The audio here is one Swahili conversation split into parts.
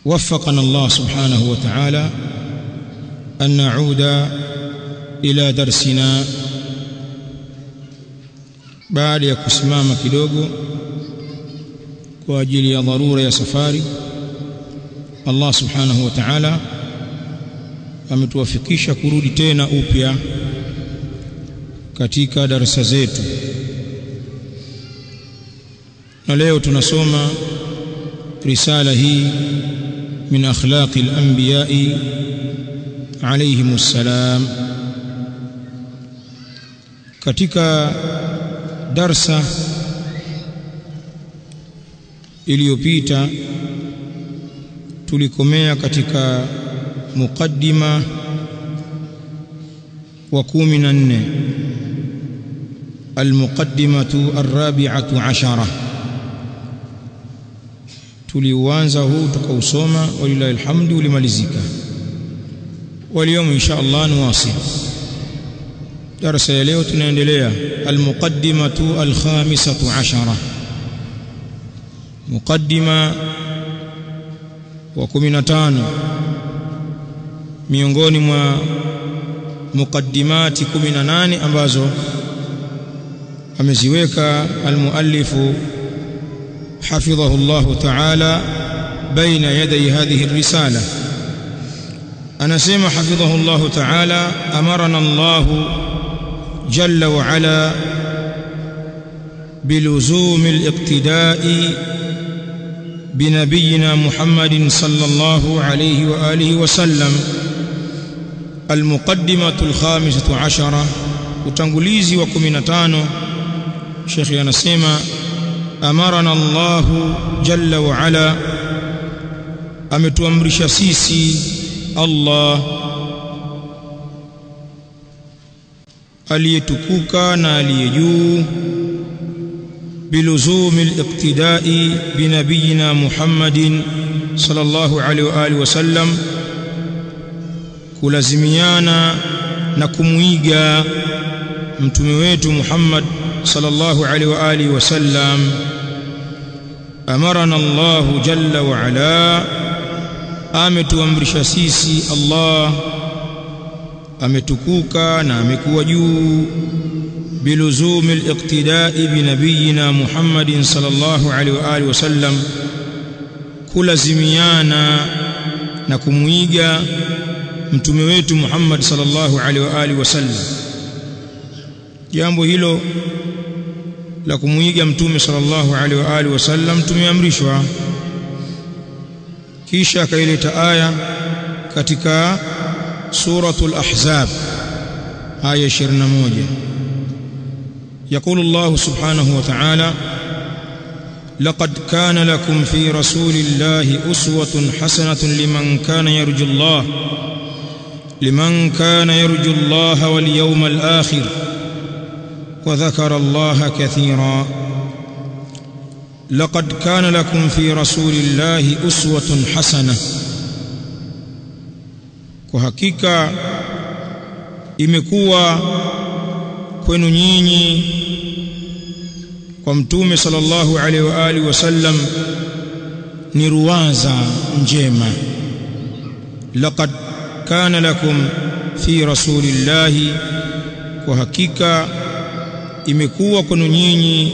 وفقنا الله سبحانه وتعالى أن نعود إلى درسنا بعد ya kusimama kidogo kwa ajili ya dharura ya safari. Allah subhanahu wa ta'ala ametuwafikisha kurudi tena upya katika darasa zetu, na leo tunasoma risala hii min akhlaqi al-anbiya'i alayhimus salam. Katika darsa iliyopita tulikomea katika muqaddima wa 14, al-muqaddimatu ar-rabi'atu 'ashara. Tuliuanza huu tukausoma, walillahi alhamdu, ulimalizika. Waliyom insha Allah nuwasil darasa ya leo. Tunaendelea al-muqaddimatu al-khamisatu 'ashara, muqaddima wa 15 miongoni mwa muqaddimati 18 ambazo ameziweka al-muallifu حفظه الله تعالى بين يدي هذه الرسالة. أنا سمع حفظه الله تعالى: أمرنا الله جل وعلا بلزوم الاقتداء بنبينا محمد صلى الله عليه وآله وسلم. المقدمة الخامسة عشرة، وتنقليزي وكمنتانو. شيخي أنا سمع: أمرنا الله جل وعلا، أمتوامرش سيسي الله aliyetukuka na aliyejuu, biluzumi al-iqtidai binabiyina Muhammadin sallallahu alaihi wa alihi wasallam, kulazimiana na kumuiga mtume wetu Muhammad sallallahu alaihi wa alihi wasallam. Amarana Allah jalla wa ala, ametuamrisha sisi Allah, ametukuka na amekuwa juu, biluzumi al-iqtidai binabiyina Muhammadin sallallahu alaihi wa alihi wasallam, kulazimiana na kumuiga mtume wetu Muhammad sallallahu alaihi wa alihi wasallam. Jambo hilo la kumuiga mtume sallallahu alaihi wa alihi wasallam tumeamrishwa. Kisha akaileta aya katika suratul ahzab aya 21. يقول الله سبحانه وتعالى: لقد كان لكم في رسول الله أسوة حسنة لمن كان يرجو الله واليوم الآخر وذكر الله كثيرا. لقد كان لكم في رسول الله أسوة حسنة، وحقيقة imekuwa kwenu nyinyi kwa mtume sallallahu alaihi wa alihi wasallam ni ruwaza njema. Laqad kana lakum fi rasulillahi, kwa hakika imekuwa kwenu nyinyi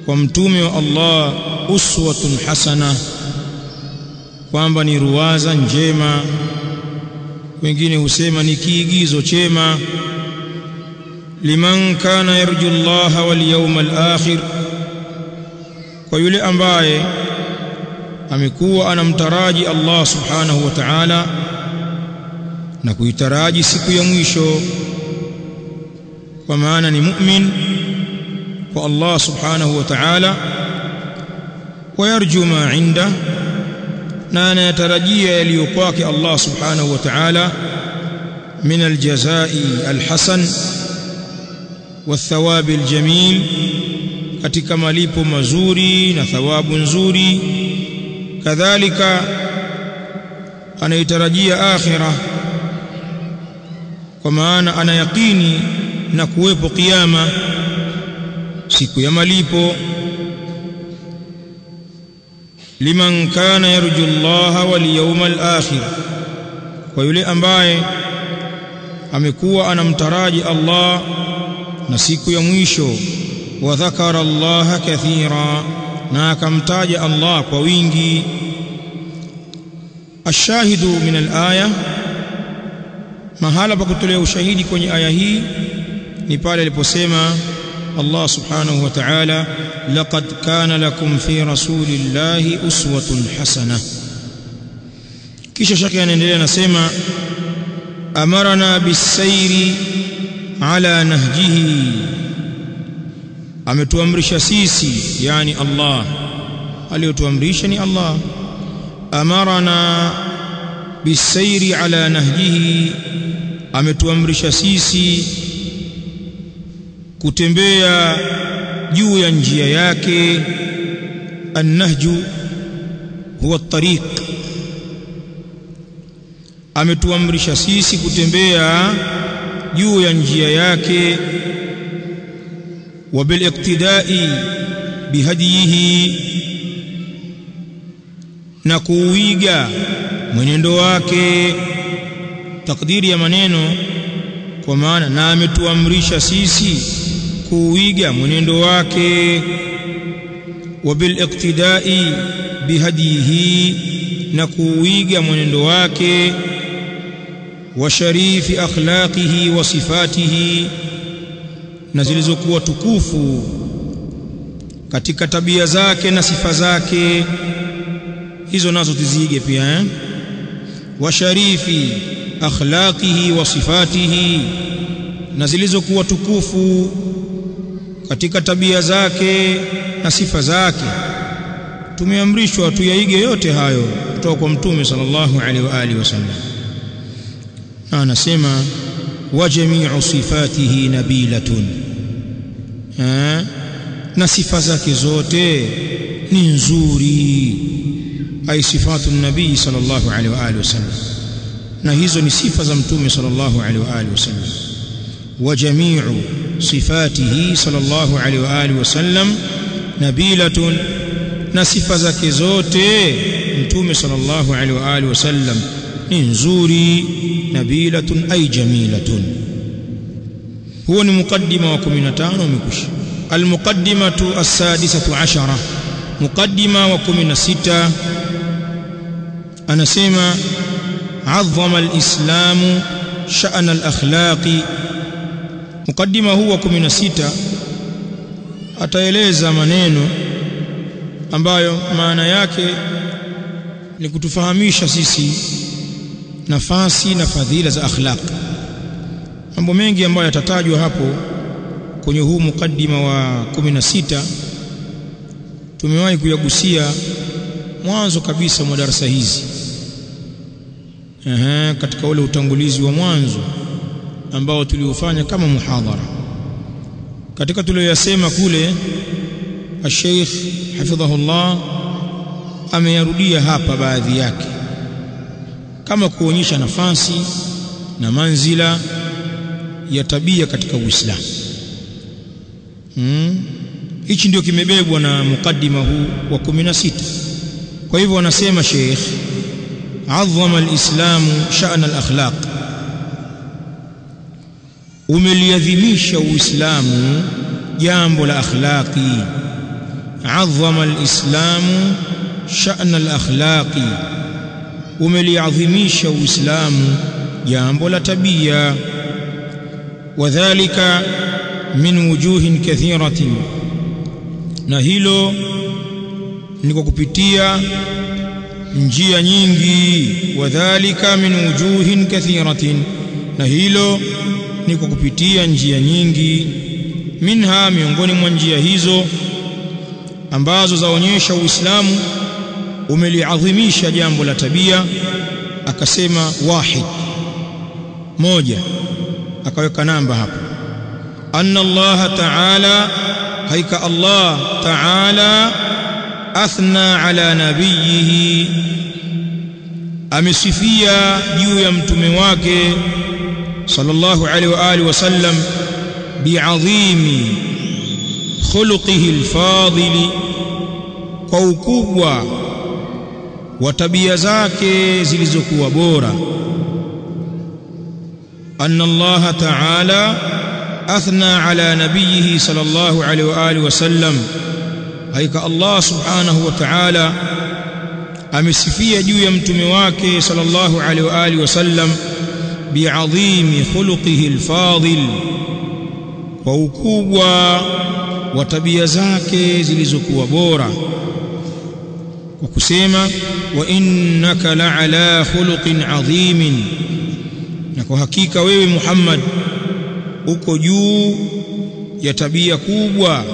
kwa mtume wa Allah uswatun hasana, kwamba ni ruwaza njema. Wengine husema ni kiigizo chema. Liman kana yarju Allah wal yawmal akhir, kwa yule ambaye amekuwa anamtaraji Allah subhanahu wa ta'ala na kuitaraji siku ya mwisho, kwa maana ni mu'min kwa Allah subhanahu wa ta'ala. Wayarju ma inda, na anayatarajia yaliyo kwake Allah subhanahu wa ta'ala, min aljazai alhasan wathawabi aljamil, katika malipo mazuri na thawabu nzuri. Kadhalika anaitarajia akhirah, kwa maana ana yaqini na kuwepo kiyama, siku ya malipo. liman kana yarju Allah wal yawmal akhir, kwa yule ambaye amekuwa anamtaraji Allah na siku ya mwisho. Wa dhakara Allah kathira, na akamtaja Allah kwa wingi. Ashahidu min al-aya, mahala pa kutolea ushahidi kwenye aya hii ni pale aliposema Allah subhanahu wa ta'ala, laqad kana lakum fi rasulillahi uswatun hasana. Kisha shaka anaendelea anasema, amarna bis-sayri ala nahjihi, ametuamrisha sisi, yani Allah, aliyotuamrisha ni Allah. Amarna bis-sayri ala nahjihi, ametuamrisha sisi kutembea juu ya njia yake. An-nahju huwa at-tariq, ametuamrisha sisi kutembea juu ya njia yake. Wa bil iqtidai bihadihi, na kuiga mwenendo wake. Takdiri ya maneno kwa maana na ametuamrisha sisi kuiga mwenendo wake. Wa bil iqtidai bihadihi, na kuiga mwenendo wake. Wa sharifi akhlaqihi wa sifatihi, na zilizokuwa tukufu katika tabia zake na sifa zake, hizo nazo tuzige pia. Wa sharifi akhlaqihi wa sifatihi, na zilizokuwa tukufu katika tabia zake na sifa zake. Tumeamrishwa tuyaige yote hayo kutoka kwa Mtume sallallahu alaihi wa alihi wasallam. Na anasema wa jami'u sifatihi nabilatun, na sifa zake zote ni nzuri. Ay sifatu nabii sallallahu alaihi wa alihi wasallam, na hizo ni sifa za Mtume sallallahu alaihi wa alihi wasallam. Wa jami'u sifatihi sallallahu alaihi wa alihi wasallam nabilatun, na sifa zake zote Mtume sallallahu alaihi wa alihi wasallam ni nzuri. Nabilatun ay jamilatun. Huo ni mukaddima wa 15 umekwisha. Almuqaddimatu as-sadisatu ashara, mukaddima wa 16, anasema عظم الإسلام شأن الأخلاق. mukaddima huu wa 16 ataeleza maneno ambayo maana yake ni kutufahamisha sisi nafasi na fadhila za akhlaq. Mambo mengi ambayo yatatajwa hapo kwenye huu mukaddima wa 16 tumewahi kuyagusia mwanzo kabisa mwa darasa hizi, katika ule utangulizi wa mwanzo ambao tuliufanya kama muhadhara. Katika tuliyosema kule, Sheikh hafidhahullah ameyarudia hapa baadhi yake kama kuonyesha nafasi na manzila ya tabia katika Uislamu. Hichi ndio kimebebwa na mukaddima huu wa 16. Kwa hivyo wanasema Sheikh, عظم الإسلام شأن الأخلاق، umeliadhimisha Uislamu jambo la akhlaqi. عظم الإسلام شأن الأخلاق، umeliadhimisha Uislamu jambo la tabia. Wadhālika min wujuhin kathiratin, na hilo ni kwa kupitia njia nyingi. Wadhālika min wujuhin kathiratin, na hilo ni kwa kupitia njia nyingi. Minha, miongoni mwa njia hizo ambazo zaonyesha Uislamu umeliadhimisha jambo la tabia, akasema wahid, moja, akaweka namba hapo. Anna Allah ta'ala, haika Allah ta'ala, athna ala nabiyihi, amesifia juu ya mtume wake sallallahu alaihi wa alihi wasallam, bi'adhimi khuluqihi alfadili, kwa ukubwa wa tabia zake zilizokuwa bora. Anna Allah ta'ala athna ala nabiyhi sallallahu alayhi wa alihi wasallam, haika Allah subhanahu wa ta'ala amesifia juu ya mtume wake sallallahu alayhi wa alihi wasallam bi'adhimi khuluqihi al-fadil, kwa ukubwa wa tabia zake zilizokuwa bora, kwa kusema wa innaka la'ala khuluqin adhimin, na kwa hakika wewe Muhammad uko juu ya tabia kubwa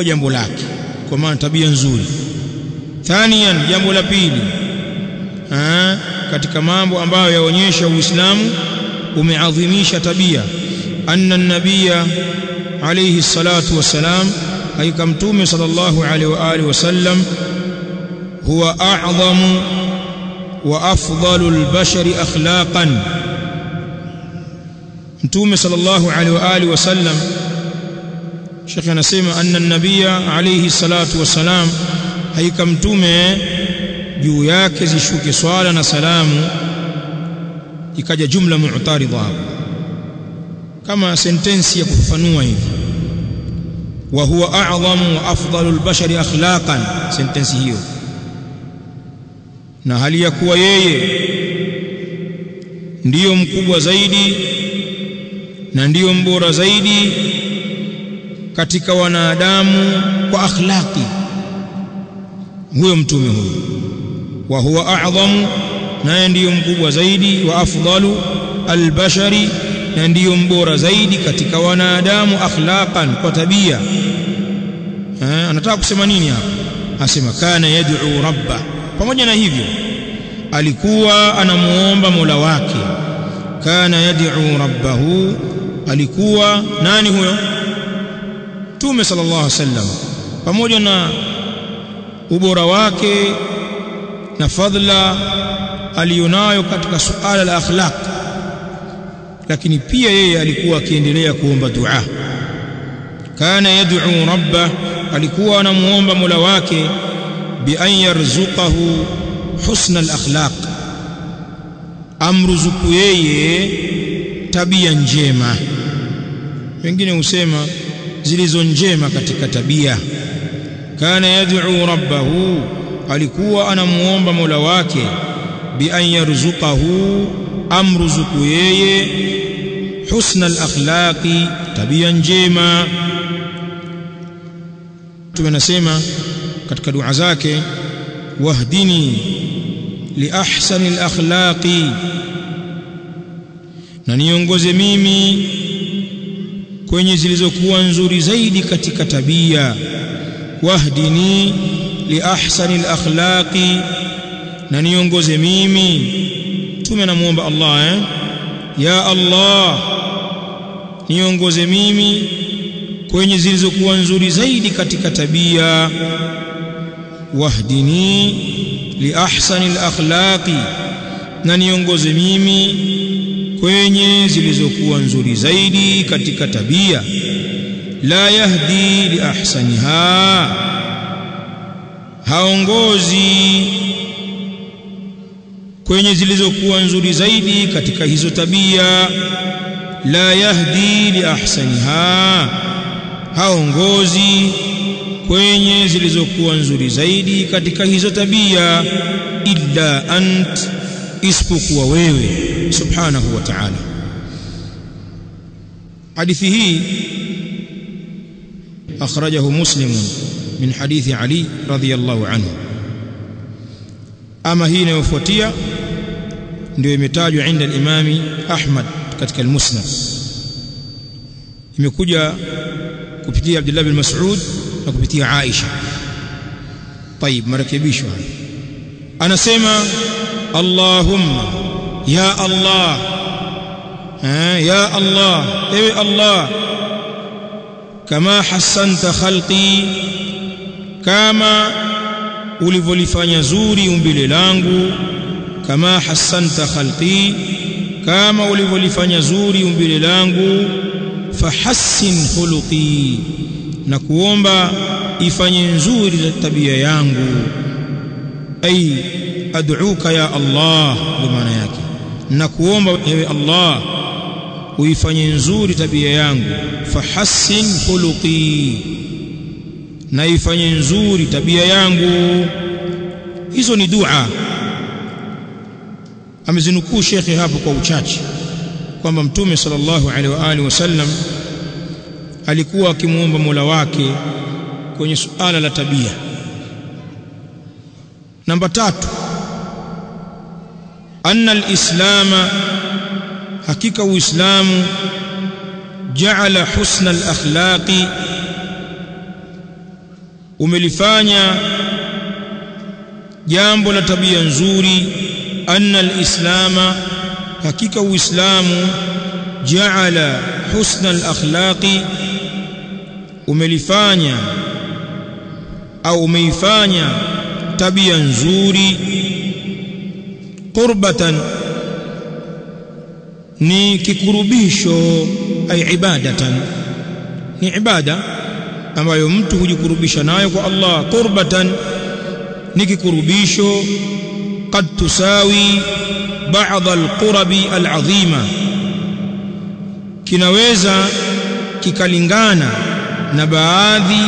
jambo lake, kwa maana tabia nzuri. Thaniyan, jambo la pili katika mambo ambayo yaonyesha Uislamu umeadhimisha tabia, anna an-nabiyya alayhi salatu wassalam, hakika mtume sallallahu alayhi wa alihi wasallam huwa a'zamu wa afdalu al-bashari akhlaqan. mtume sallallahu alayhi wa alihi wasallam, Sheikh anasema anna an-nabiyya alayhi salatu wassalam, hakika mtume juu yake zishuke swala na salamu, ikaja jumla mu'taridha kama sentensi ya kufafanua hivi, wa huwa a'zamu wa afdalul bashari akhlaqan, sentensi hiyo, na hali ya kuwa yeye ndiyo mkubwa zaidi na ndiyo mbora zaidi katika wanadamu kwa akhlaqi. Huyo mtume huyo, wa huwa a'zamu, naye ndiyo mkubwa zaidi, wa afdalu albashari, na ndiyo mbora zaidi katika wanadamu akhlaqan, kwa tabia. Anataka kusema nini hapa? Asema kana yad'u rabba, pamoja na hivyo alikuwa anamuomba Mola wake. Kana yad'u rabbahu, alikuwa nani huyo? Mtume sallallahu alaihi wasallam, pamoja na ubora wake na fadhila alionayo katika suala la akhlaq, lakini pia yeye alikuwa akiendelea kuomba dua. Kana yad'u rabba, alikuwa anamuomba Mola wake bi an yarzuqahu husna al-akhlaq, amruzuku yeye tabia njema. Wengine husema zilizo njema katika tabia. Kana yad'u rabbahu, alikuwa anamuomba Mola wake bi an yarzuqahu, amruzuku yeye husna al-akhlaqi, tabia njema. Tunasema katika dua zake, wahdini li ahsani al-akhlaqi, na niongoze mimi kwenye zilizokuwa nzuri zaidi katika tabia. Wahdini li ahsani al-akhlaqi, na niongoze mimi. Mtume anamuomba Allah, ya Allah, niongoze mimi kwenye zilizokuwa nzuri zaidi katika tabia. Wahdini li ahsani al-akhlaqi, na niongoze mimi kwenye zilizokuwa nzuri zaidi katika tabia. La yahdi li ahsaniha, haongozi kwenye zilizokuwa nzuri zaidi katika hizo tabia. La yahdi li ahsaniha, haongozi kwenye zilizokuwa nzuri zaidi katika hizo tabia. Illa ant, isipokuwa wewe subhanahu wa ta'ala. Hadithi hii akhrajahu Muslim min hadithi Ali radhiyallahu anhu. Ama hii inayofuatia ndio imetajwa inda al-Imam Ahmad katika al-Musnad, imekuja kupitia Abdullah bin Mas'ud na kupitia Aisha. طيب, marekebisho haya. Anasema Allahumma, ya Allah, ya Allah, ewe Allah, kama hasanta khalqi, kama ulivyolifanya zuri umbile langu. Kama hasanta khalqi, kama ulivyolifanya zuri umbile langu. Fahassin khuluqi, na kuomba ifanye nzuri tabia yangu. ay ad'uka ya Allah, maana yake nakuomba ewe Allah uifanye nzuri tabia yangu. Fahassin khuluqi, na ifanye nzuri tabia yangu. Hizo ni dua amezinukuu shekhi hapo kwa uchache, kwamba Mtume sallallahu alaihi wa alihi wasallam alikuwa akimuomba Mola wake kwenye suala la tabia. Namba 3, anna al-islama, hakika uislamu, ja'ala husna al-akhlaqi, umelifanya jambo la tabia nzuri. Anna al-islama, hakika uislamu, ja'ala husna al-akhlaqi, umelifanya au umeifanya tabia nzuri. Qurbatan, ni kikurubisho, ay ibadatan, ni ibada ambayo mtu hujikurubisha nayo kwa Allah. Qurbatan, ni kikurubisho. Qad tusawi ba'd al-qurabi al-azima, kinaweza kikalingana na baadhi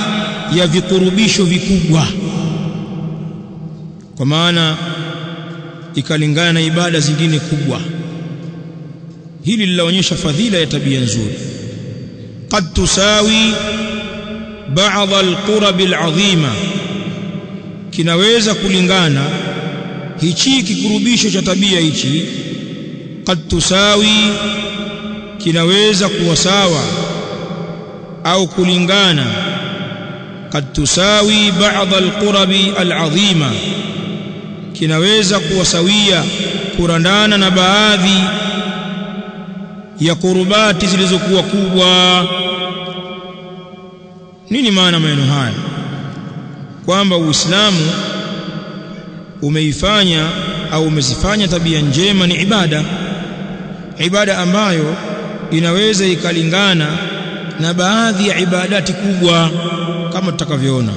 ya vikurubisho vikubwa, kwa maana ikalingana na ibada zingine kubwa. Hili linaonyesha fadhila ya tabia nzuri. Qad tusawi ba'd al-qurab al-azima, kinaweza kulingana hichi kikurubisho cha tabia hichi. Qad tusawi, kinaweza kuwa sawa au kulingana. Qad tusawi ba'd al-qurab al-azima, kinaweza kuwa sawia, kurandana na baadhi ya kurubati zilizokuwa kubwa. Nini maana maneno haya? Kwamba Uislamu umeifanya au umezifanya tabia njema ni ibada, ibada ambayo inaweza ikalingana na baadhi ya ibadati kubwa, kama tutakavyoona.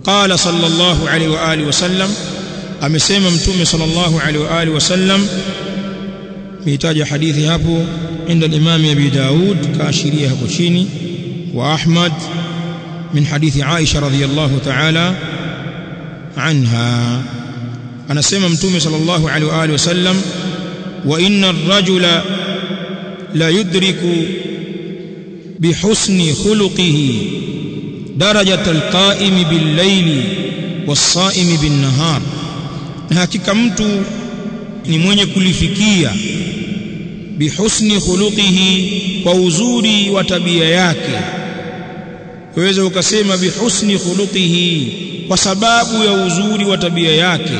Qala sallallahu alaihi wa alihi wasallam, amesema Mtume sallallahu alaihi wa alihi wasallam, mitaja hadithi hapo inda al-Imam Abi Daud, kaashiria hapo chini, wa Ahmad min hadithi Aisha radhiyallahu ta'ala anha. Anasema Mtume sallallahu alaihi wa alihi wasallam, wa inna ar-rajula la yudriku bihusni khuluqihi darajat al-qa'imi bil-layli was-sa'imi bin-nahar, na hakika mtu ni mwenye kulifikia bihusni khuluqihi, kwa uzuri wa tabia yake. Waweza ukasema bihusni khuluqihi, kwa sababu ya uzuri wa tabia yake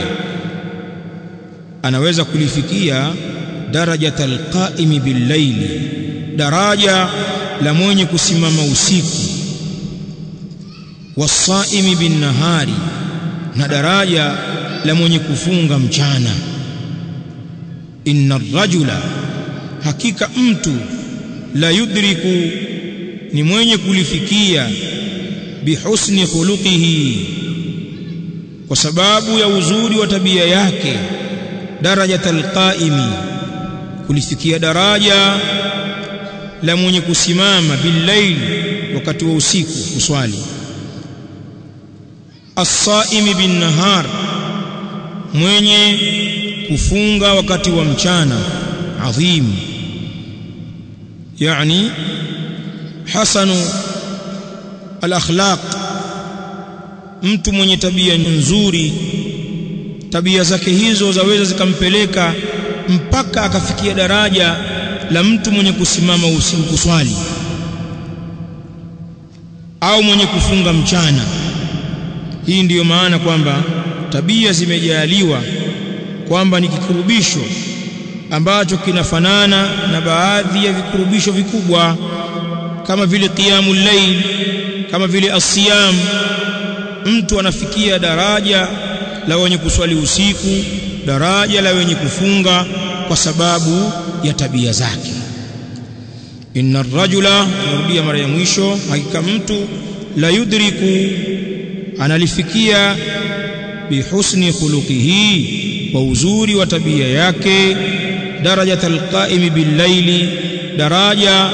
anaweza kulifikia darajatal qa'imi bil-layli, daraja la mwenye kusimama usiku, was-sa'imi bin-nahari, na daraja la mwenye kufunga mchana. Inna ar-rajula, hakika mtu, la yudriku, ni mwenye kulifikia, bihusni khuluqihi, kwa sababu ya uzuri wa tabia yake, darajatal qa'imi, kulifikia daraja la mwenye kusimama bil-layl, wakati wa usiku kuswali, as-sa'imi bin-nahar, mwenye kufunga wakati wa mchana. Adhim, yani hasanu al-akhlaq, mtu mwenye tabia nzuri, tabia zake hizo zaweza zikampeleka mpaka akafikia daraja la mtu mwenye kusimama usiku kuswali au mwenye kufunga mchana. Hii ndiyo maana kwamba tabia zimejaliwa kwamba ni kikurubisho ambacho kinafanana na baadhi ya vikurubisho vikubwa, kama vile qiyamul layl, kama vile as-siyam. Mtu anafikia daraja la wenye kuswali usiku, daraja la wenye kufunga, kwa sababu ya tabia zake. Inna ar-rajula, narudia mara ya mwisho, hakika mtu, la yudriku, analifikia bihusni khuluqihi, wa uzuri wa tabia yake, darajatal qaimi bil-laili, daraja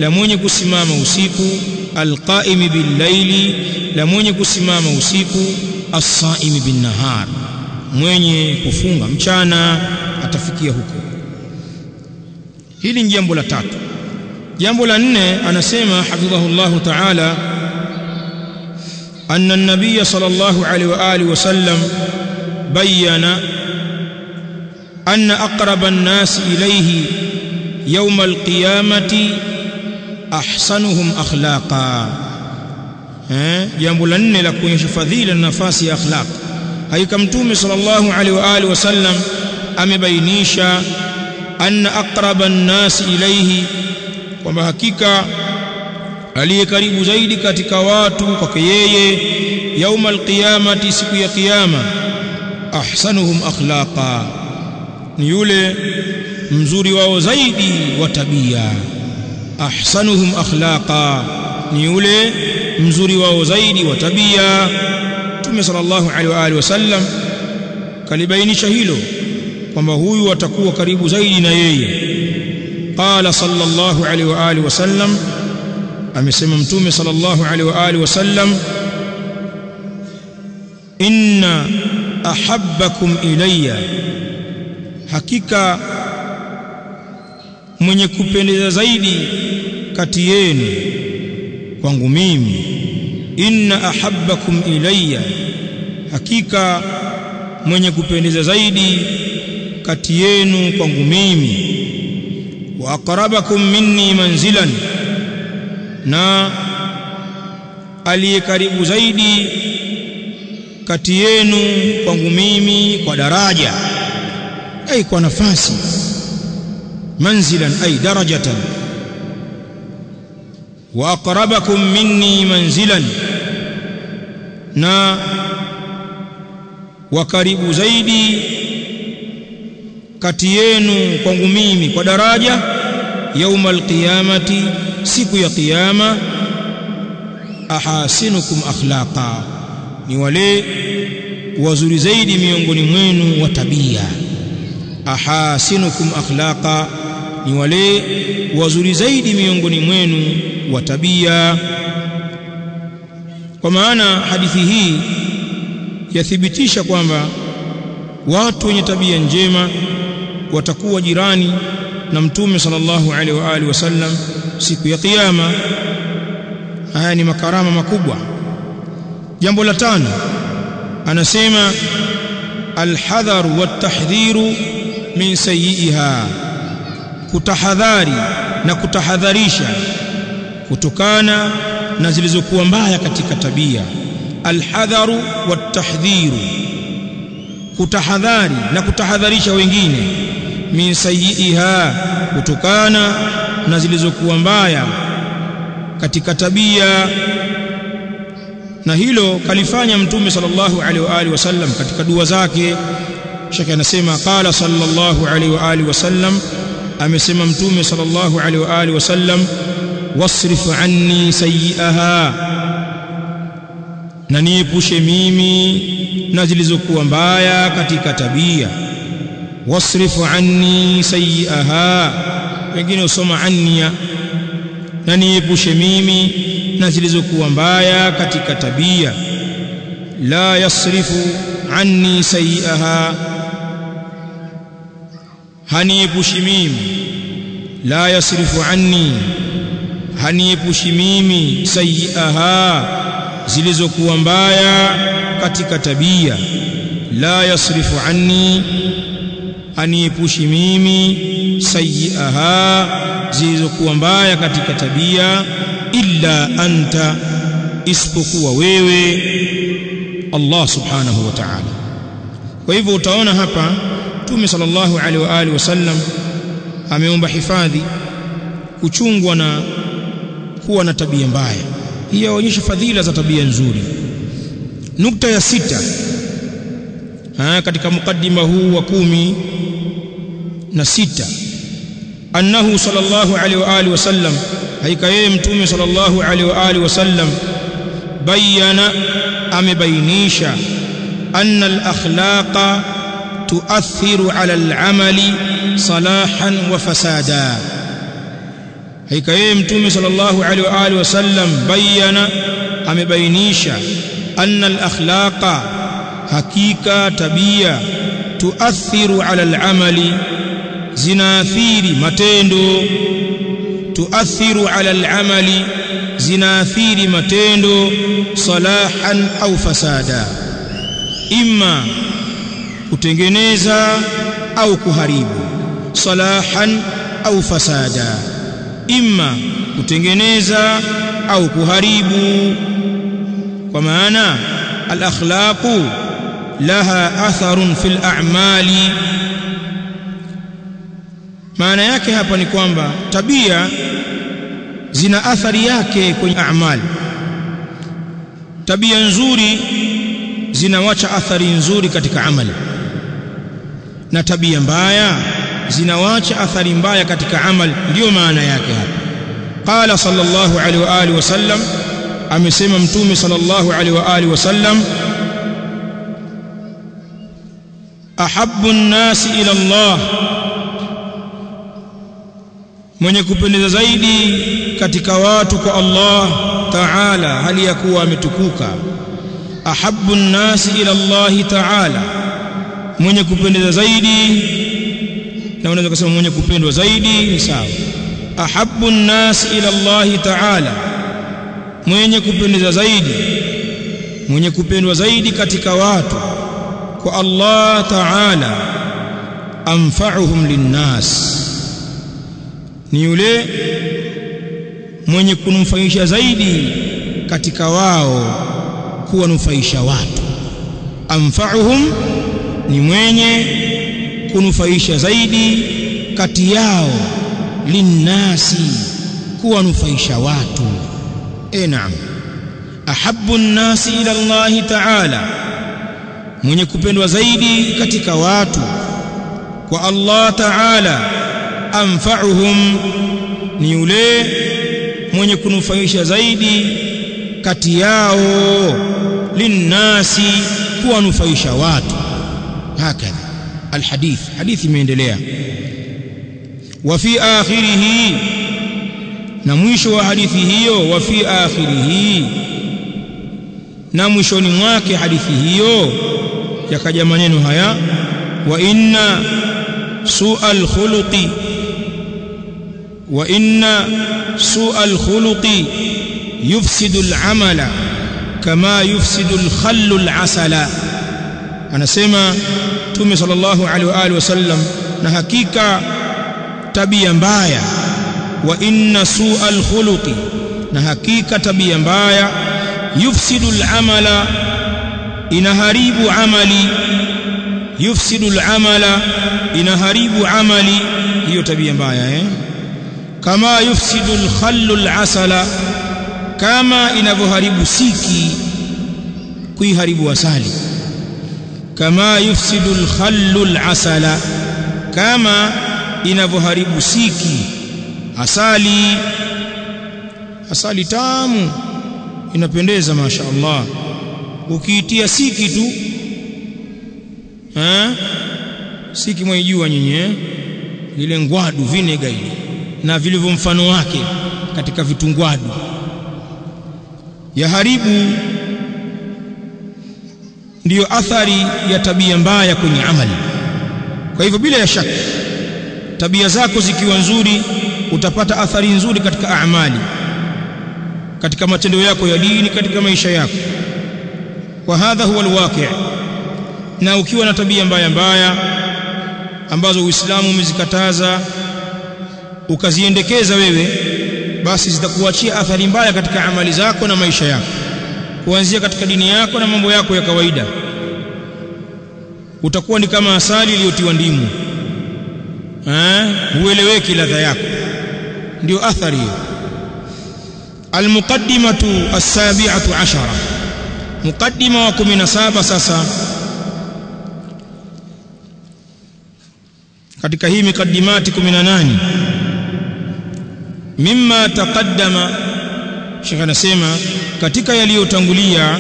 la mwenye kusimama usiku, al-qaimi bil-laili, la mwenye kusimama usiku, as-saimi bin-nahar, mwenye kufunga mchana atafikia huko. Hili ni jambo la tatu. Jambo la nne, anasema hafidhahullahu ta'ala, anna an-nabiy sallallahu alayhi wa alihi wasallam bayyana anna aqraba an-nas ilayhi yawm al-qiyamati ahsanuhum akhlaqa. Jambo la nne la kuonyesha fadhila na nafasi ya akhlaq, hakika mtume sallallahu alayhi wa alihi wasallam amebainisha anna aqraba an-nas ilayhi, kwamba hakika aliye karibu zaidi katika watu kwake yeye yaumal qiyamati, siku ya kiyama, ahsanuhum akhlaqa, ni yule mzuri wao zaidi wa tabia. Ahsanuhum akhlaqa, ni yule mzuri wao zaidi wa tabia. Mtume sallallahu alaihi wa alihi wasallam kalibainisha hilo kwamba huyu atakuwa karibu zaidi na yeye. Qala sallallahu alaihi wa alihi wasallam, amesema mtume sallallahu alaihi wa alihi wasallam, inna ahabbakum ilayya, hakika mwenye kupendeza zaidi kati yenu kwangu mimi. Inna ahabbakum ilayya, hakika mwenye kupendeza zaidi kati yenu kwangu mimi. Wa aqrabakum minni manzilan, na aliye karibu zaidi kati yenu kwangu mimi kwa daraja, ay kwa nafasi. Manzilan ay darajatan. Wa aqrabakum minni manzilan, na wa karibu zaidi kati yenu kwangu mimi kwa daraja, yaumal qiyamati, siku ya kiyama, ahasinukum akhlaqa, ni wale wazuri zaidi miongoni mwenu wa tabia. Ahasinukum akhlaqa, ni wale wazuri zaidi miongoni mwenu wa tabia. Kwa maana hadithi hii yathibitisha kwamba watu wenye tabia njema watakuwa jirani na mtume sallallahu alaihi wa alihi wasallam siku ya kiyama. Haya ni makarama makubwa. Jambo la tano, anasema alhadhar watahdhiru min sayyiha, kutahadhari na kutahadharisha kutokana na zilizokuwa mbaya katika tabia. Alhadharu watahdhiru, kutahadhari na kutahadharisha wengine, min sayyiha, kutokana na zilizokuwa mbaya katika tabia. Na hilo kalifanya mtume sallallahu alaihi wa alihi wasallam katika dua zake. Shaka anasema qala sallallahu alaihi wa alihi wasallam, amesema mtume sallallahu alaihi wa alihi wasallam, wasrif anni sayyi'aha, na niepushe mimi na zilizokuwa mbaya katika tabia. Wasrif anni sayyi'aha, wengine usoma anniya, na niepushe mimi na zilizokuwa mbaya katika tabia. La yasrifu anni sayyi'aha, haniepushi mimi. La yasrifu anni, haniepushi mimi, sayyi'aha, zilizokuwa mbaya katika tabia. La yasrifu anni, haniepushi mimi, sayyi'aha, zilizokuwa mbaya katika tabia, illa anta, isipokuwa wewe Allah subhanahu wa ta'ala. Kwa hivyo utaona hapa Mtume sallallahu alaihi wa alihi wasallam ameomba hifadhi, kuchungwa na kuwa na tabia mbaya. Hii yaonyesha fadhila za tabia nzuri. Nukta ya 6 katika mukaddima huu wa 16, annahu sallallahu alaihi wa alihi wasallam, haika yeye Mtume sallallahu alaihi wa alihi wasallam, bayyana, amebainisha, anna al-akhlaqa tuathiru ala al-amali salahan wa fasada. Hakika yeye Mtume sallallahu alaihi wa alihi wasallam bayana, amebainisha, anna al-akhlaqa, hakika tabia, tuathiru ala al-amali, zinaathiri matendo, tuathiru ala al-amali, zinaathiri matendo, salahan au fasada, imma kutengeneza au kuharibu, salahan au fasada, imma kutengeneza au kuharibu. Kwa maana al-akhlaqu laha atharun fil a'mali, maana yake hapa ni kwamba tabia zina athari yake kwenye a'mal. Tabia nzuri zinawacha athari nzuri katika amali, na tabia mbaya zinawacha athari mbaya katika amali. Ndiyo maana yake hapa. Qala sallallahu alaihi wa alihi wasallam, amesema Mtume sallallahu alaihi wa alihi wasallam, ahabbu an-nasi ila Allah, mwenye kupendeza zaidi katika watu kwa Allah Ta'ala, hali ya kuwa ametukuka. Ahabbu an-nasi ila Allah Ta'ala, mwenye kupendeza zaidi, na unaweza kusema mwenye kupendwa zaidi ni sawa. Ahabbu an-nasi ila Allah Ta'ala, mwenye kupendeza zaidi, mwenye kupendwa zaidi katika watu kwa Allah Ta'ala, anfa'uhum lin-nas, ni yule mwenye kunufaisha zaidi katika wao, kuwanufaisha watu. Anfa'uhum ni mwenye kunufaisha zaidi kati yao, linnasi, kuwanufaisha watu. Naam, ahabbu an-nasi ila Allah Ta'ala, mwenye kupendwa zaidi katika watu kwa Allah Ta'ala, anfa'uhum ni yule mwenye kunufaisha zaidi kati yao, linnasi, kuwanufaisha watu. Hakadha alhadith, hadithi imeendelea. Wa fi akhirih, na mwisho wa hadithi hiyo, wa fi akhirih, na mwishoni mwake hadithi hiyo yakaja maneno haya, wa inna su'al khuluqi, wa inna su'al khuluqi yufsidu al-amala kama yufsidu al-khallu al-asala. Anasema Mtume sallallahu alaihi wa alihi wasallam, na hakika tabia mbaya, wa inna su'al khuluqi, na hakika tabia mbaya, yufsidu al-amala, inaharibu amali, yufsidu al-amala, inaharibu amali, hiyo tabia mbaya kama yufsidu al-khallu al-asala, kama inavyoharibu siki kuiharibu asali. Kama yufsidu al-khallu al-asala, kama inavyoharibu siki asali. Asali tamu, inapendeza masha Allah, ukiitia siki tu, siki mwaijua nyinyi, ile ngwadu, vinega ile na vilivyo mfano wake katika vitungwadu, yaharibu. Ndiyo athari ya tabia mbaya kwenye amali. Kwa hivyo bila ya shaka, tabia zako zikiwa nzuri, utapata athari nzuri katika amali, katika matendo yako ya dini, katika maisha yako. Wa hadha huwa alwaqi'. Na ukiwa na tabia mbaya mbaya ambazo Uislamu umezikataza, ukaziendekeza wewe, basi zitakuachia athari mbaya katika amali zako na maisha yako, kuanzia katika dini yako na mambo yako ya kawaida. Utakuwa ni kama asali iliyotiwa ndimu, hueleweki ladha yako. Ndio athari hiyo. Almuqaddimatu as-sabi'atu 'ashara, muqaddima wa 17 sasa. Katika hii mukaddimati 18, mimma taqaddama, Sheikh anasema katika yaliyotangulia,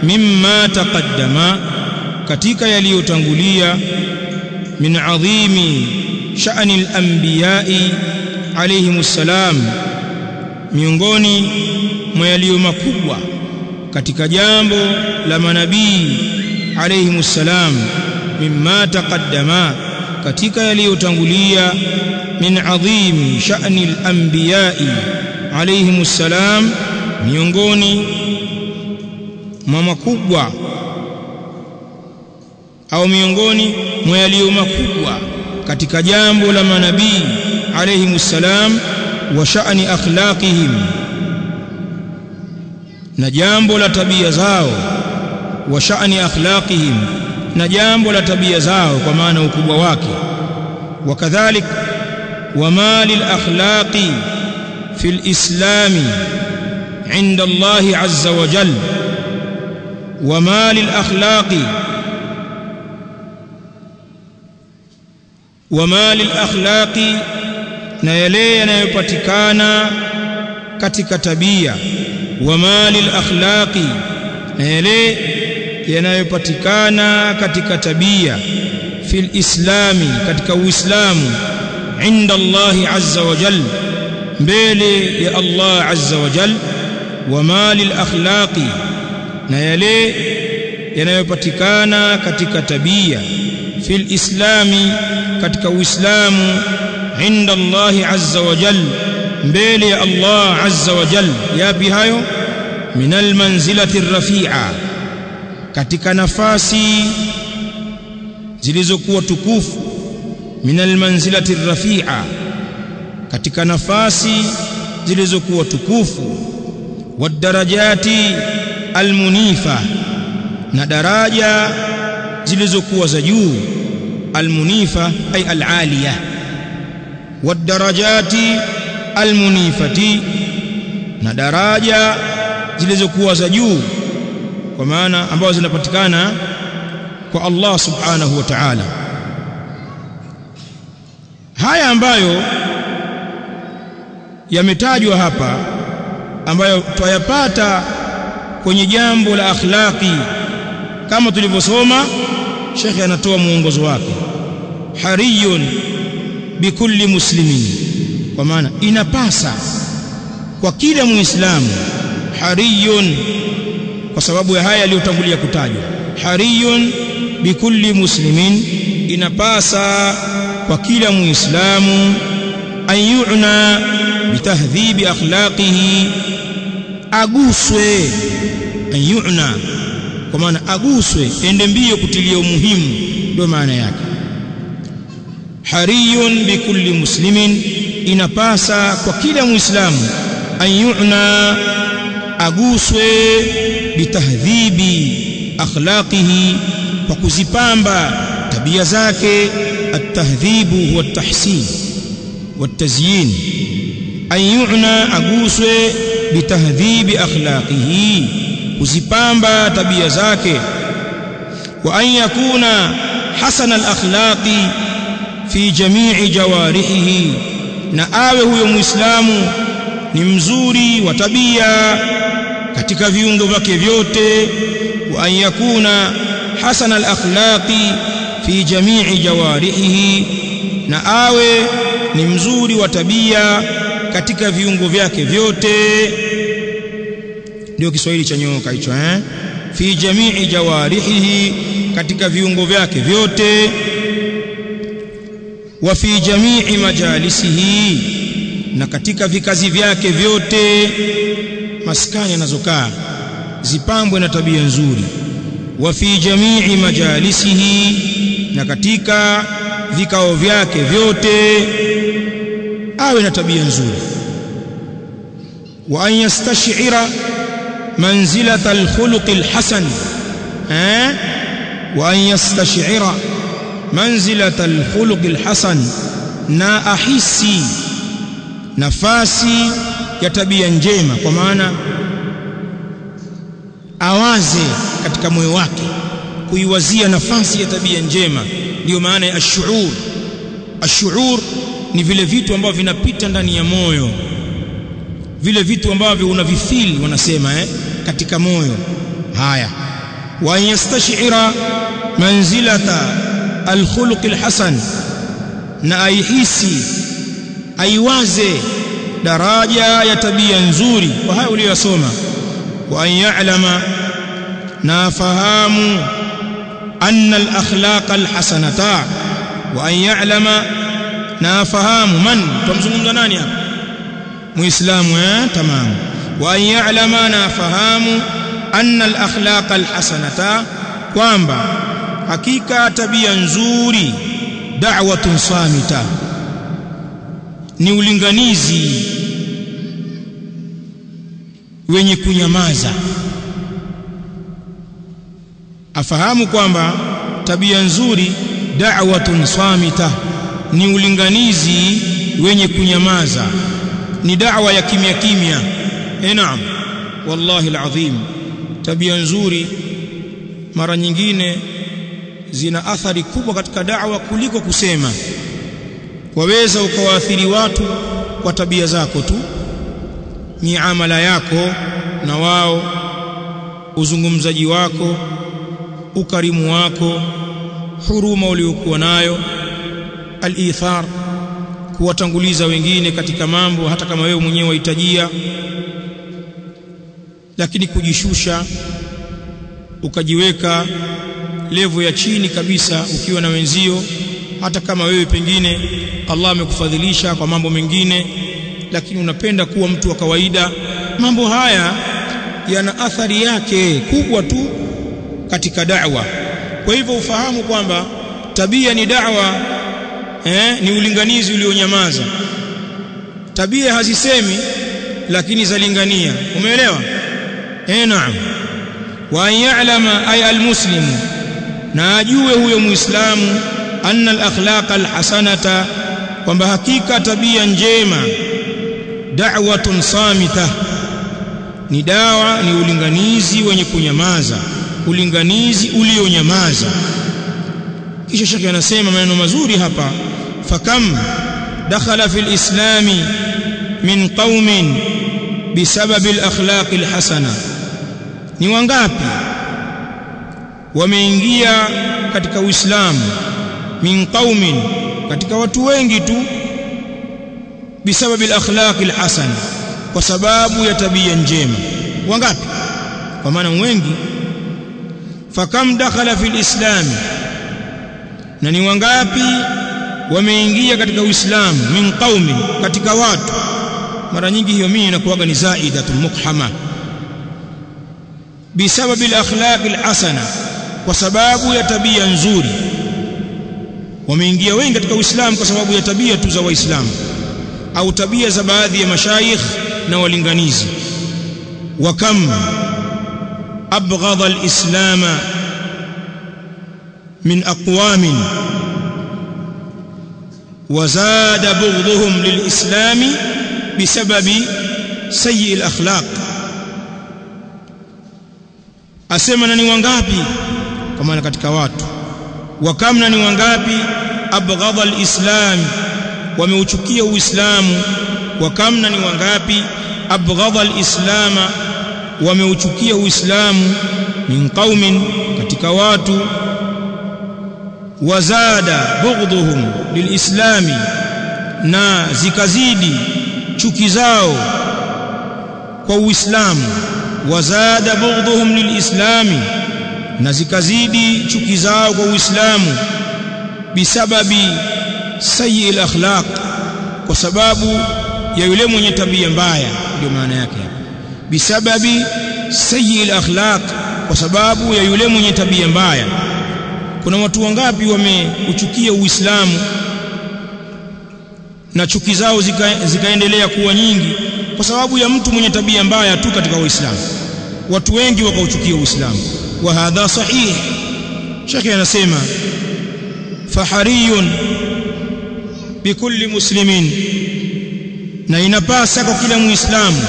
mimma taqaddama, katika yaliyotangulia min adhimi sha'ni al-anbiya'i alayhimus salam, miongoni mwa yaliyo makubwa katika jambo la manabii alayhimus salam, mimma taqaddama, katika yaliyotangulia min adhimi sha'ni al-anbiya'i alayhimus salam, miongoni mwa makubwa au miongoni mwa yaliyo makubwa katika jambo la manabii alayhimus salam, wa sha'ni akhlaqihim, na jambo la tabia zao, wa sha'ni akhlaqihim, na jambo la tabia zao kwa maana ukubwa wake. Wakadhalik wa ma lil akhlaqi fil islami inda Allah azza wa jalla, wa ma lil akhlaqi wama lil akhlaqi, na yale yanayopatikana katika tabia. Wama lil akhlaqi, na yale yanayopatikana katika tabia. Fil islami, katika uislamu. Inda Allah azza wa jalla, mbele ya Allah azza wa jalla. Wama lil akhlaqi, na yale yanayopatikana katika tabia. Fil islami, katika uislamu. Inda Allah azza wa jalla, mbele ya Allah azza wa jalla. Yapi hayo? Minal manzilati rafi'a, katika nafasi zilizokuwa tukufu. Minal manzilati rafi'a, katika nafasi zilizokuwa tukufu. Wad darajati almunifa, na daraja zilizokuwa za juu. Almunifa ay alaliya. Wad darajati almunifati, na daraja zilizokuwa za juu, kwa maana ambazo zinapatikana kwa Allah subhanahu wa ta'ala. Haya ambayo yametajwa hapa, ambayo tuyapata kwenye jambo la akhlaqi, kama tulivyosoma, Sheikh anatoa muongozo wake. Hariyun bikulli muslimin, kwa maana inapasa kwa kila muislamu. Hariyun, kwa sababu ya haya yaliyotangulia kutajwa. Hariyun bikulli muslimin, inapasa kwa kila muislamu. An yu'na bitahdhibi akhlaqihi, aguswe. An yu'na, kwa maana aguswe, ende mbio kutilia umuhimu, ndio maana yake. Hariyun bikulli muslimin, inapasa kwa kila muislamu. An yu'na, aguswe. Bitahdhibi akhlaqihi, kwa kuzipamba tabia zake. At-tahdhibu huwa at-tahsin wat-tazyin. An yu'na, aguswe. Bitahdhibi akhlaqihi, kuzipamba tabia zake. Wa an yakuna hasana al-akhlaqi fi jami'i jawarihi, na awe huyo muislamu ni mzuri wa tabia katika viungo vyake vyote. Wa an yakuna hasana al-akhlaqi fi jami'i jawarihi, na awe ni mzuri wa tabia katika viungo vyake vyote. Ndio Kiswahili cha nyoka hicho, fi jami'i jawarihi, katika viungo vyake vyote. Wa fi jami'i majalisihi, na katika vikazi vyake vyote. Maskani anazokaa zipambwe na tabia nzuri. Wa fi jami'i majalisihi, na katika vikao vyake vyote awe na tabia nzuri. Wa an yastash'ira manzilata al-khuluq al-hasan, wa an yastash'ira manzilata al-khuluq al-hasan, na ahisi nafasi ya tabia njema, kwa maana awaze katika moyo wake kuiwazia nafasi ya tabia njema. Ndio maana ya ash-shu'ur. Ash-shu'ur ni vile vitu ambavyo vinapita ndani ya moyo, vile vitu ambavyo unavifeel, wanasema katika moyo. Haya, wa yastash'ira manzilata alkhuluq alhasan, na aihisi aiwaze daraja ya tabia nzuri kwa hayo uliyosoma. Wa an ya'lama, na fahamu anna al-akhlaq al-hasanata, wa an ya'lama, na fahamu man, tumzungumza nani hapa? Muislamu. Tamam. Wa an ya'lama, na fahamu anna al-akhlaq al-hasanata, kwamba hakika tabia nzuri da'watun samita, ni ulinganizi wenye kunyamaza. Afahamu kwamba tabia nzuri da'watun samita, ni ulinganizi wenye kunyamaza, ni da'wa ya kimya kimya. Naam, wallahi alazim, tabia nzuri mara nyingine zina athari kubwa katika da'wa kuliko kusema. Waweza ukawaathiri watu kwa tabia zako tu, miamala yako na wao, uzungumzaji wako, ukarimu wako, huruma uliokuwa nayo, al-ithar, kuwatanguliza wengine katika mambo hata kama wewe mwenyewe wahitajia. Lakini kujishusha, ukajiweka level ya chini kabisa ukiwa na wenzio, hata kama wewe pengine Allah amekufadhilisha kwa mambo mengine, lakini unapenda kuwa mtu wa kawaida. Mambo haya yana athari yake kubwa tu katika da'wa. Kwa hivyo ufahamu kwamba tabia ni da'wa, ni ulinganizi ulionyamaza. Tabia hazisemi lakini zalingania. Umeelewa? Naam. Wa an ya'lama ay almuslimu, na ajue huyo muislamu, anna al-akhlaq al-hasanata, kwamba hakika tabia njema da'watun samita, ni dawa, ni ulinganizi wenye kunyamaza, ulinganizi ulionyamaza. Kisha shekhi anasema maneno mazuri hapa, fakam dakhala fil islami min qaumin bisababi al-akhlaq al-hasana, ni wangapi wameingia katika Uislamu, min qaumin, katika watu wengi tu, bisababi al-akhlaq al-hasana, kwa sababu ya tabia njema. Wangapi? Kwa maana wengi. Fakam dakhala fil islami, na ni wangapi wameingia katika Uislamu, min qaumin, katika watu. Mara nyingi hiyo mimi inakuwa ni zaidatul mukhama, bisababi al-akhlaq al-hasana, kwa sababu ya tabia nzuri. Wameingia wengi katika Uislamu kwa sababu ya tabia tu za Waislamu au tabia za baadhi ya mashayikh na walinganizi. Wa kam abghadha al-islam min aqwamin wa zada bughdhuhum lil-islam bisababi sayyi al-akhlaq. Asema na ni wangapi, kwa maana katika watu. Wa kam, na ni wangapi, abghadha al-islam, wameuchukia Uislamu. Wa kam, na ni wangapi, abghadha al-islam, wameuchukia Uislamu. Min qaumin, katika watu. Wazada bughdhuhum lilislami, na zikazidi chuki zao kwa Uislamu. Wazada bughdhuhum lilislami, na zikazidi chuki zao kwa Uislamu. Bisababi sayyi al-akhlaq, kwa sababu ya yule mwenye tabia mbaya. Ndio maana yake bisababi sayyi al-akhlaq, kwa sababu ya yule mwenye tabia mbaya. Kuna watu wangapi wameuchukia Uislamu na chuki zao zikaendelea kuwa nyingi kwa sababu ya mtu mwenye tabia mbaya tu katika Uislamu. Watu wengi wakauchukia Uislamu. Wa hadha sahih. Shekhi anasema fahariyun bikulli muslimin, na inapasa kwa kila Muislamu,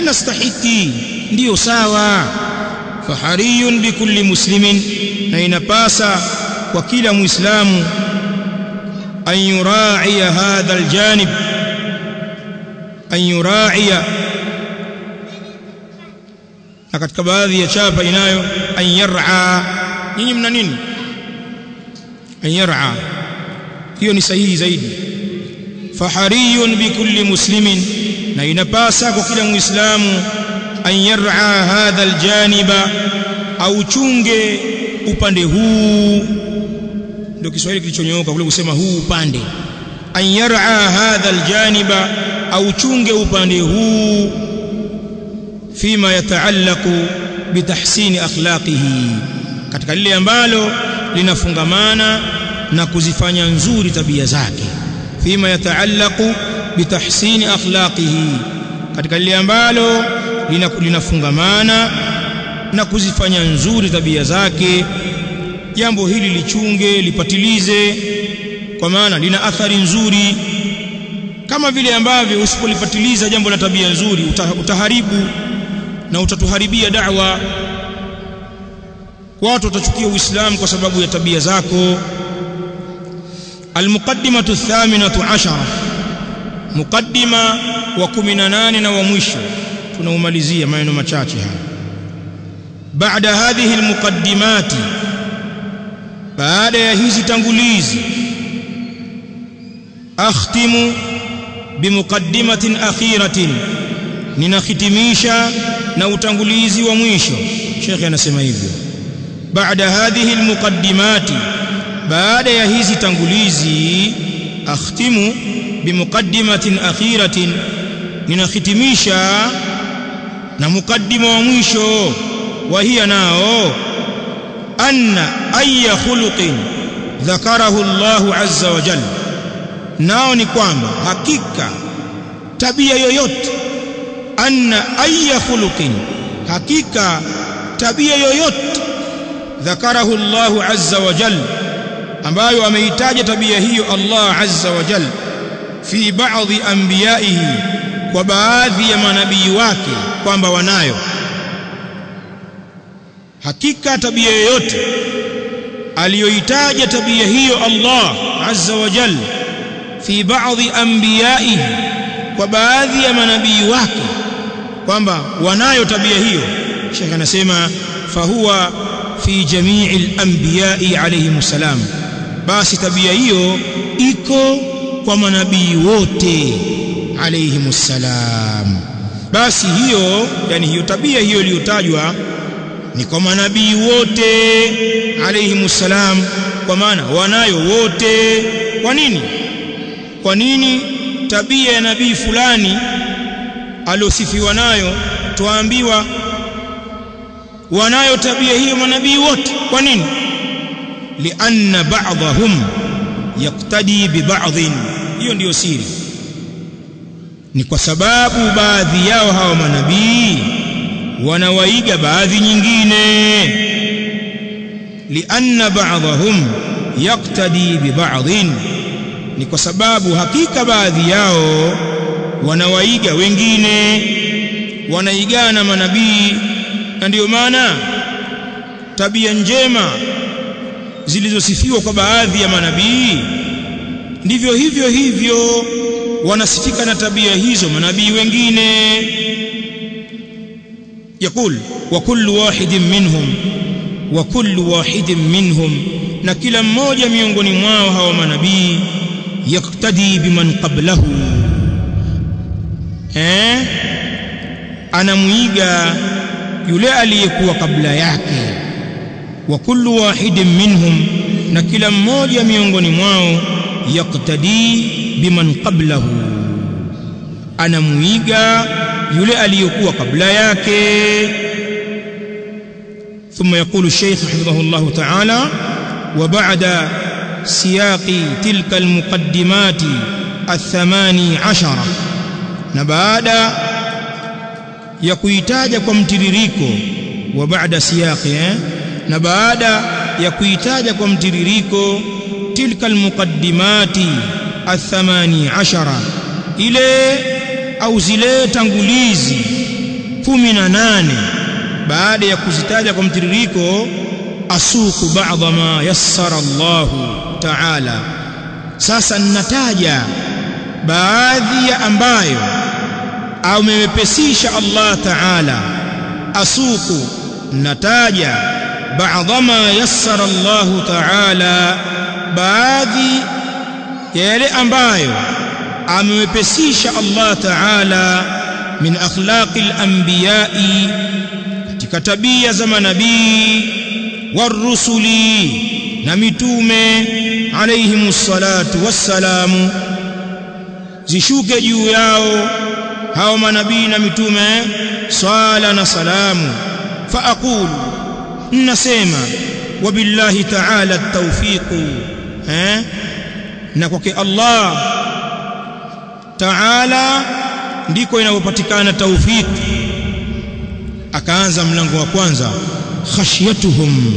inastahiki, ndiyo sawa. Fahariyun bikulli muslimin, na inapasa kwa kila Muislamu, an yura'iya hadha aljanib, an yura'iya na katika baadhi ya chapa inayo an yar'a. Nyinyi mna nini? An yar'a, hiyo ni sahihi zaidi. Fahariyun bikulli muslimin, na inapasa kwa kila muislamu an yar'a hadha aljaniba, au chunge upande huu. Ndio Kiswahili kilichonyooka kule kusema huu upande. An yar'a hadha aljaniba, au chunge upande huu. Fima yataallaqu bitahsini akhlaqihi, katika lile ambalo linafungamana na kuzifanya nzuri tabia zake. Fima yataallaqu bitahsini akhlaqihi, katika lile ambalo linafungamana na kuzifanya nzuri tabia zake. Jambo hili lichunge, lipatilize, kwa maana lina athari nzuri. Kama vile ambavyo usipolipatiliza jambo la tabia nzuri utaharibu na utatuharibia da'wa. Watu watachukia Uislamu kwa sababu ya tabia zako. Almuqaddimatu athaminatu ashara, muqaddima wa 18 na wa mwisho. Tunaumalizia maneno machache haya. Baada hadhihi almuqaddimati, baada ya hizi tangulizi, akhtimu bimuqaddimatin akhiratin, ninakhitimisha na utangulizi wa mwisho. Sheikh anasema hivyo, baada hadhihi almuqaddimati, baada ya hizi tangulizi, akhtimu bimuqaddimatin akhiratin, ninakhitimisha na mukaddima wa mwisho. Wa hiya nao anna ayya khuluqin dhakarahu Allahu azza wa jalla, nao ni kwamba hakika tabia yoyote, anna ayya khuluqin, hakika tabia yoyote, dhakarahu Allahu azza wa jalla, ambayo ameitaja tabia hiyo Allah azza wa jalla, fi ba'dhi anbiya'ihi, kwa baadhi ya manabii wake kwamba wanayo. Hakika tabia yoyote aliyoitaja tabia hiyo Allah azza wa jalla fi ba'dhi anbiya'ihi, kwa baadhi ya manabii wake kwamba wanayo tabia hiyo, Sheikh anasema fahuwa fi jami'il anbiya'i alayhimus salam, basi tabia hiyo iko kwa manabii wote alayhimus salam. Basi hiyo, yani hiyo tabia hiyo iliyotajwa ni kwa manabii wote alayhimus salam, kwa maana wanayo wote. Kwa nini? Kwa nini tabia ya nabii fulani aliosifiwa nayo tuambiwa wanayo tabia hiyo manabii wote? Kwa nini? Lianna ba'dahum yaqtadi bi ba'dhin, hiyo ndiyo siri. Ni kwa sababu baadhi yao hawa manabii wanawaiga baadhi nyingine. Lianna ba'dahum yaqtadi bi ba'dhin, ni kwa sababu hakika baadhi yao wanawaiga wengine, wanaigana manabii. Na ndiyo maana tabia njema zilizosifiwa kwa baadhi ya manabii, ndivyo hivyo wanasifika na tabia hizo manabii wengine. Yakul wa kullu wahidin minhum, na kila mmoja miongoni mwao hawa manabii, yaktadi biman qablahu, anamuiga yule aliyekuwa kabla yake. Wa kullu wahidin minhum, na kila mmoja miongoni mwao, yaktadi biman qablahu, anamuiga yule aliyekuwa kabla yake. ثم يقول الشيخ حفظه الله تعالى: وبعد سياق تلك المقدمات 18، na baada ya kuitaja kwa mtiririko, wa baada siyaqi, na baada ya kuitaja kwa mtiririko tilka almuqaddimati 18, ile au zile tangulizi 18, baada ya kuzitaja kwa mtiririko, asuku ba'dha ma yassara Allahu ta'ala, sasa ninataja baadhi ya ambayo amewepesisha Allah ta'ala, asuku nataja baadhi ma yassara Allah ta'ala, baadhi ya yale ambayo amewepesisha Allah ta'ala min akhlaqil anbiya'i, katika tabia za manabii, warusuli na mitume alayhimus salatu wassalamu, zishuke juu yao hao manabii na mitume swala na salamu. Fa aqulu, nasema wabillahi ta'ala at-tawfiq, na kwake Allah ta'ala ndiko inapopatikana tawfik. Akaanza mlango wa kwanza, khashyatuhum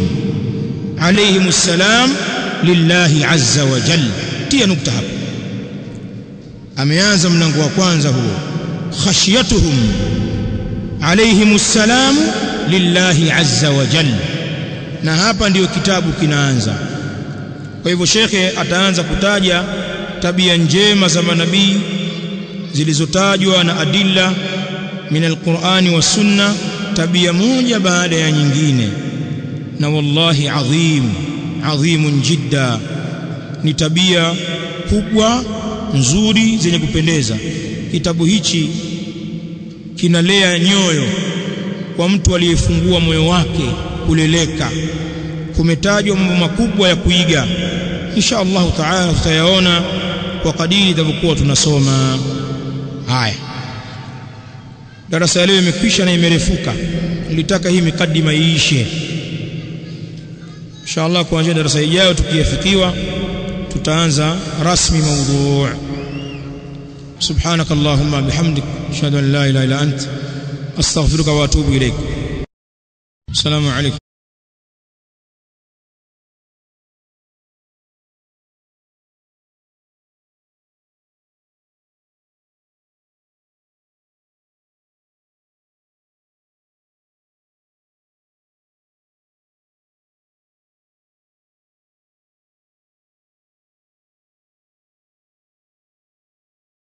alayhimus salam lillahi azza wa jalla. Tia nukta hapo, ameanza mlango wa kwanza huo, khashyatuhum alayhimus salam lillahi azza wa jalla, na hapa ndiyo kitabu kinaanza. Kwa hivyo shekhe ataanza kutaja tabia njema za manabii zilizotajwa na adilla min alqur'ani wa sunna, tabia moja baada ya nyingine. Na wallahi adhimun jidda, ni tabia kubwa nzuri zenye kupendeza. Kitabu hichi kinalea nyoyo kwa mtu aliyefungua moyo wake kuleleka. Kumetajwa mambo makubwa ya kuiga, insha Allah taala tutayaona kwa kadiri itakapokuwa tunasoma. Haya, darasa leo imekwisha na imerefuka, nilitaka hii mikadima iishe. Insha Allah kuanzia darasa ijayo tukiyafikiwa tutaanza rasmi mawdhu'. Subhanakallahumma bihamdik, ashhadu an la ilaha illa ant, astaghfiruka wa atubu ilaik. Assalamu alaykum.